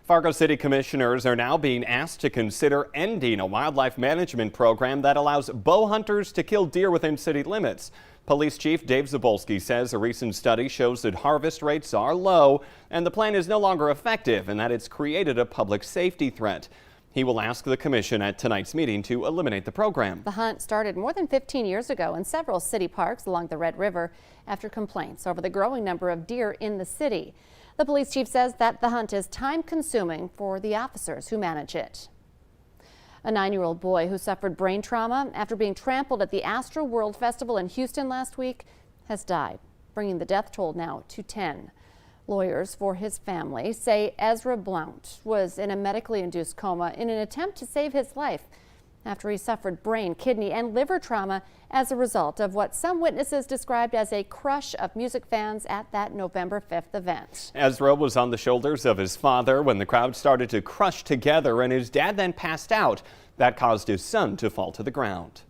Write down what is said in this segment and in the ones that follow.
Fargo City commissioners are now being asked to consider ending a wildlife management program that allows bow hunters to kill deer within city limits. Police Chief Dave Zabolski says a recent study shows that harvest rates are low and the plan is no longer effective and that it's created a public safety threat. He will ask the commission at tonight's meeting to eliminate the program. The hunt started more than 15 years ago in several city parks along the Red River after complaints over the growing number of deer in the city. The police chief says that the hunt is time-consuming for the officers who manage it. A 9-year-old boy who suffered brain trauma after being trampled at the Astro World Festival in Houston last week has died, bringing the death toll now to 10. Lawyers for his family say Ezra Blount was in a medically induced coma in an attempt to save his life after he suffered brain, kidney, and liver trauma as a result of what some witnesses described as a crush of music fans at that November 5th event. Ezra was on the shoulders of his father when the crowd started to crush together and his dad then passed out. That caused his son to fall to the ground.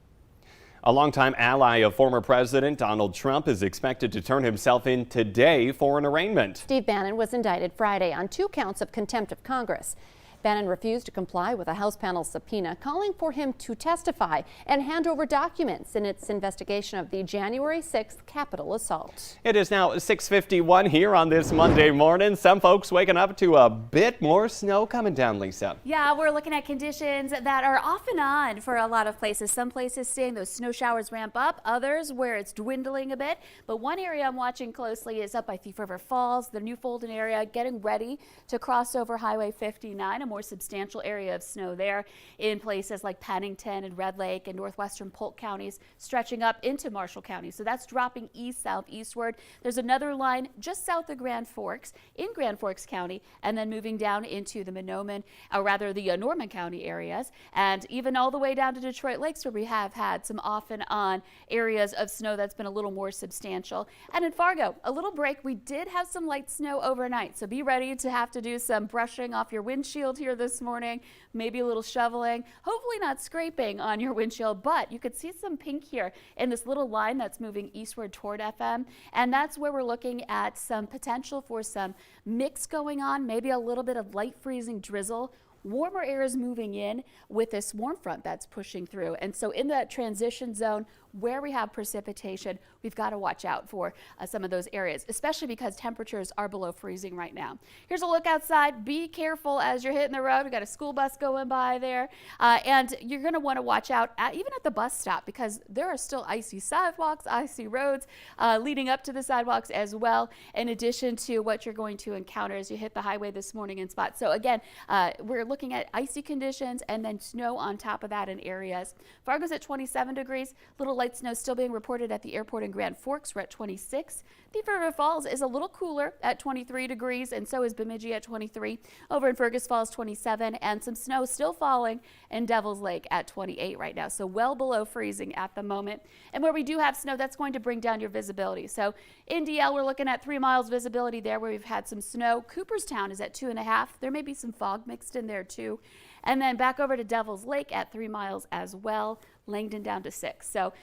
A longtime ally of former President Donald Trump is expected to turn himself in today for an arraignment. Steve Bannon was indicted Friday on 2 counts of contempt of Congress. Bannon refused to comply with a House panel subpoena calling for him to testify and hand over documents in its investigation of the January 6th Capitol assault. It is now 6:51 here on this Monday morning. Some folks waking up to a bit more snow coming down, Lisa. Yeah, we're looking at conditions that are off and on for a lot of places. Some places seeing those snow showers ramp up, others where it's dwindling a bit. But one area I'm watching closely is up by Thief River Falls, the New Fulton area, getting ready to cross over Highway 59. A more substantial area of snow there in places like Pennington and Red Lake and northwestern Polk counties, stretching up into Marshall County. So that's dropping east, southeastward. There's another line just south of Grand Forks in Grand Forks County, and then moving down into the Mahnomen, or rather the Norman County areas, and even all the way down to Detroit Lakes, where we have had some off and on areas of snow that's been a little more substantial. And in Fargo, a little break. We did have some light snow overnight, so be ready to have to do some brushing off your windshield here this morning, maybe a little shoveling, hopefully not scraping on your windshield, but you could see some pink here in this little line that's moving eastward toward FM, and that's where we're looking at some potential for some mix going on, maybe a little bit of light freezing drizzle. Warmer air is moving in with this warm front that's pushing through, and so in that transition zone where we have precipitation, we've got to watch out for some of those areas, especially because temperatures are below freezing right now. Here's a look outside. Be careful as you're hitting the road. We've got a school bus going by there, and you're going to want to watch out even at the bus stop, because there are still icy sidewalks, icy roads leading up to the sidewalks as well, in addition to what you're going to encounter as you hit the highway this morning in spots. So again, we're looking at icy conditions and then snow on top of that in areas. Fargo's at 27 degrees. Little light snow still being reported at the airport in Grand Forks. We're at 26. Thief River Falls is a little cooler at 23 degrees, and so is Bemidji at 23. Over in Fergus Falls, 27, and some snow still falling in Devil's Lake at 28 right now, so well below freezing at the moment. And where we do have snow, that's going to bring down your visibility. So in DL, we're looking at 3 miles visibility there where we've had some snow. Cooperstown is at 2.5. There may be some fog mixed in there too. And then back over to Devil's Lake at 3 miles as well. Langdon down to 6. So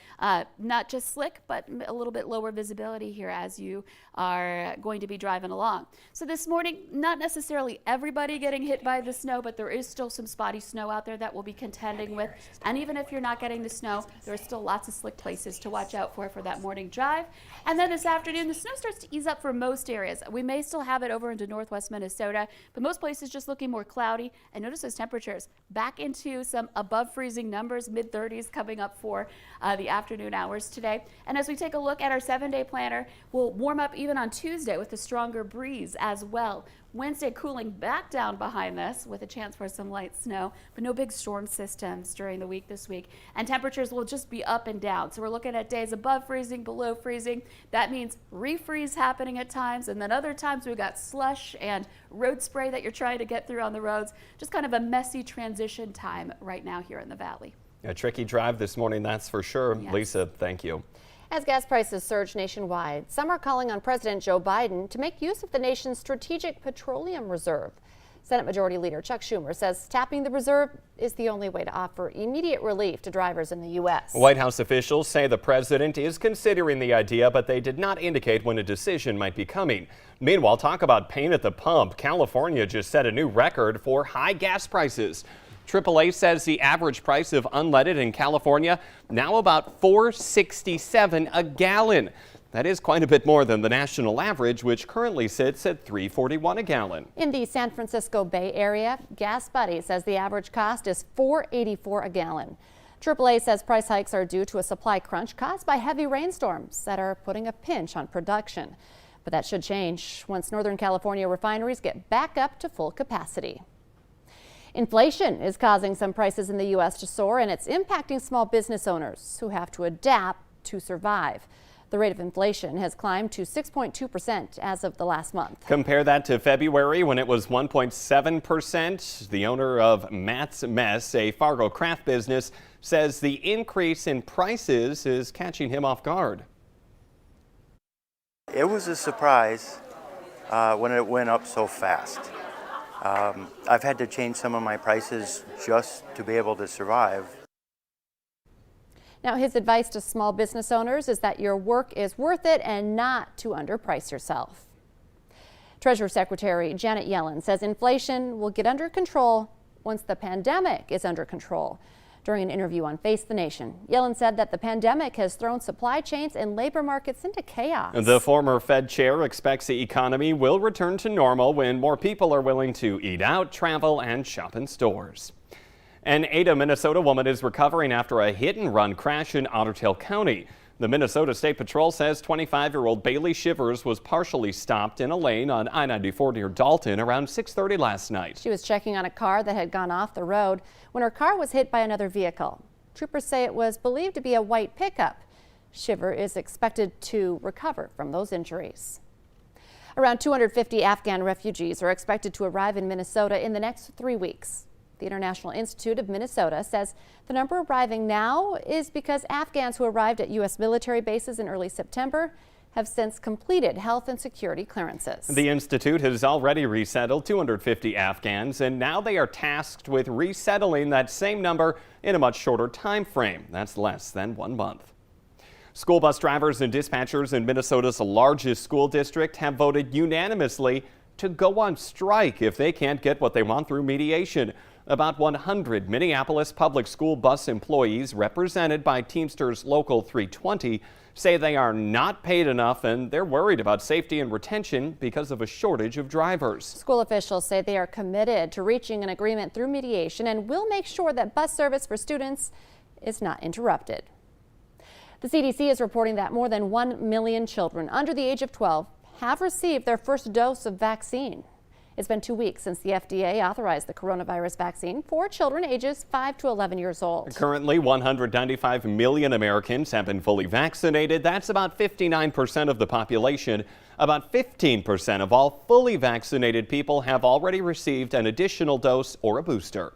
not just slick, but a little bit lower visibility here as you are going to be driving along. So this morning, not necessarily everybody getting hit by the snow, but there is still some spotty snow out there that we'll be contending with. And even if you're not getting the snow, there are still lots of slick places to watch out for that morning drive. And then this afternoon, the snow starts to ease up for most areas. We may still have it over into northwest Minnesota, but most places just looking more cloudy. And notice those temperatures back into some above freezing numbers, mid-30s coming up for the afternoon hours today. And as we take a look at our 7-day planner, we'll warm up even on Tuesday with a stronger breeze as well. Wednesday cooling back down behind this with a chance for some light snow, but no big storm systems during the week this week. And temperatures will just be up and down. So we're looking at days above freezing, below freezing. That means refreeze happening at times, and then other times we've got slush and road spray that you're trying to get through on the roads. Just kind of a messy transition time right now here in the valley. A tricky drive this morning, that's for sure. Yes. Lisa, thank you. As gas prices surge nationwide, some are calling on President Joe Biden to make use of the nation's strategic petroleum reserve. Senate Majority Leader Chuck Schumer says tapping the reserve is the only way to offer immediate relief to drivers in the U.S. White House officials say the president is considering the idea, but they did not indicate when a decision might be coming. Meanwhile, talk about pain at the pump. California just set a new record for high gas prices. AAA says the average price of unleaded in California now about $4.67 a gallon. That is quite a bit more than the national average, which currently sits at $3.41 a gallon. In the San Francisco Bay Area, Gas Buddy says the average cost is $4.84 a gallon. AAA says price hikes are due to a supply crunch caused by heavy rainstorms that are putting a pinch on production. But that should change once Northern California refineries get back up to full capacity. Inflation is causing some prices in the U.S. to soar, and it's impacting small business owners who have to adapt to survive. The rate of inflation has climbed to 6.2% as of the last month. Compare that to February when it was 1.7%. The owner of Matt's Mess, a Fargo craft business, says the increase in prices is catching him off guard. It was a surprise when it went up so fast. I've had to change some of my prices just to be able to survive. Now, his advice to small business owners is that your work is worth it and not to underprice yourself. Treasury Secretary Janet Yellen says inflation will get under control once the pandemic is under control. During an interview on Face the Nation, Yellen said that the pandemic has thrown supply chains and labor markets into chaos. The former Fed chair expects the economy will return to normal when more people are willing to eat out, travel, and shop in stores. An Ada, Minnesota woman is recovering after a hit-and-run crash in Otter Tail County. The Minnesota State Patrol says 25-year-old Bailey Shivers was partially stopped in a lane on I-94 near Dalton around 6:30 last night. She was checking on a car that had gone off the road when her car was hit by another vehicle. Troopers say it was believed to be a white pickup. Shiver is expected to recover from those injuries. Around 250 Afghan refugees are expected to arrive in Minnesota in the next 3 weeks. The International Institute of Minnesota says the number arriving now is because Afghans who arrived at U.S. military bases in early September have since completed health and security clearances. The institute has already resettled 250 Afghans, and now they are tasked with resettling that same number in a much shorter time frame. That's less than 1 month. School bus drivers and dispatchers in Minnesota's largest school district have voted unanimously to go on strike if they can't get what they want through mediation. About 100 Minneapolis public school bus employees represented by Teamsters Local 320 say they are not paid enough, and they're worried about safety and retention because of a shortage of drivers. School officials say they are committed to reaching an agreement through mediation and will make sure that bus service for students is not interrupted. The CDC is reporting that more than 1 million children under the age of 12 have received their first dose of vaccine. It's been 2 weeks since the FDA authorized the coronavirus vaccine for children ages 5 to 11 years old. Currently, 195 million Americans have been fully vaccinated. That's about 59% of the population. About 15% of all fully vaccinated people have already received an additional dose or a booster.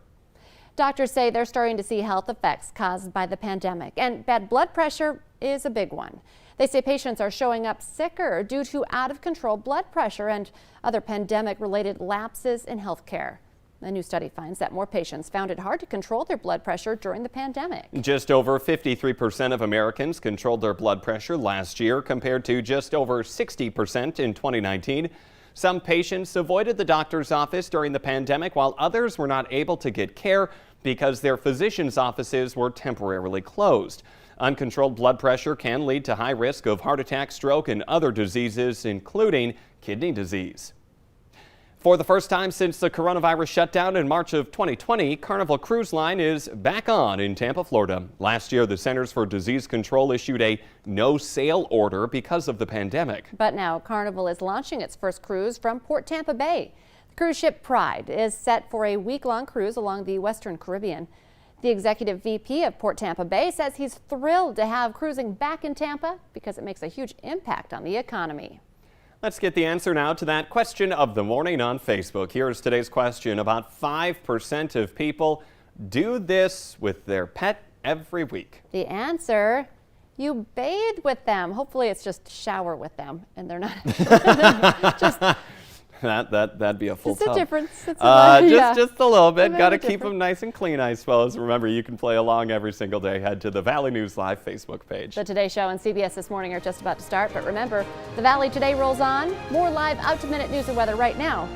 Doctors say they're starting to see health effects caused by the pandemic, and bad blood pressure is a big one. They say patients are showing up sicker due to out-of-control blood pressure and other pandemic-related lapses in health care. A new study finds that more patients found it hard to control their blood pressure during the pandemic. Just over 53% of Americans controlled their blood pressure last year, compared to just over 60% in 2019. Some patients avoided the doctor's office during the pandemic, while others were not able to get care because their physician's offices were temporarily closed. Uncontrolled blood pressure can lead to high risk of heart attack, stroke, and other diseases, including kidney disease. For the first time since the coronavirus shutdown in March of 2020, Carnival Cruise Line is back on in Tampa, Florida. Last year, the Centers for Disease Control issued a no-sail order because of the pandemic. But now Carnival is launching its first cruise from Port Tampa Bay. The cruise ship Pride is set for a week-long cruise along the Western Caribbean. The executive VP of Port Tampa Bay says he's thrilled to have cruising back in Tampa because it makes a huge impact on the economy. Let's get the answer now to that question of the morning on Facebook. Here's today's question. About 5% of people do this with their pet every week. The answer, you bathe with them. Hopefully it's just shower with them and they're not just That'd be a full Just a tub. difference. It's yeah. Just a little bit. Very Got to keep different. them nice and clean, I suppose. Remember, you can play along every single day. Head to the Valley News Live Facebook page. The Today Show and CBS This Morning are just about to start, but remember, the Valley Today rolls on. More live out-to-minute news and weather right now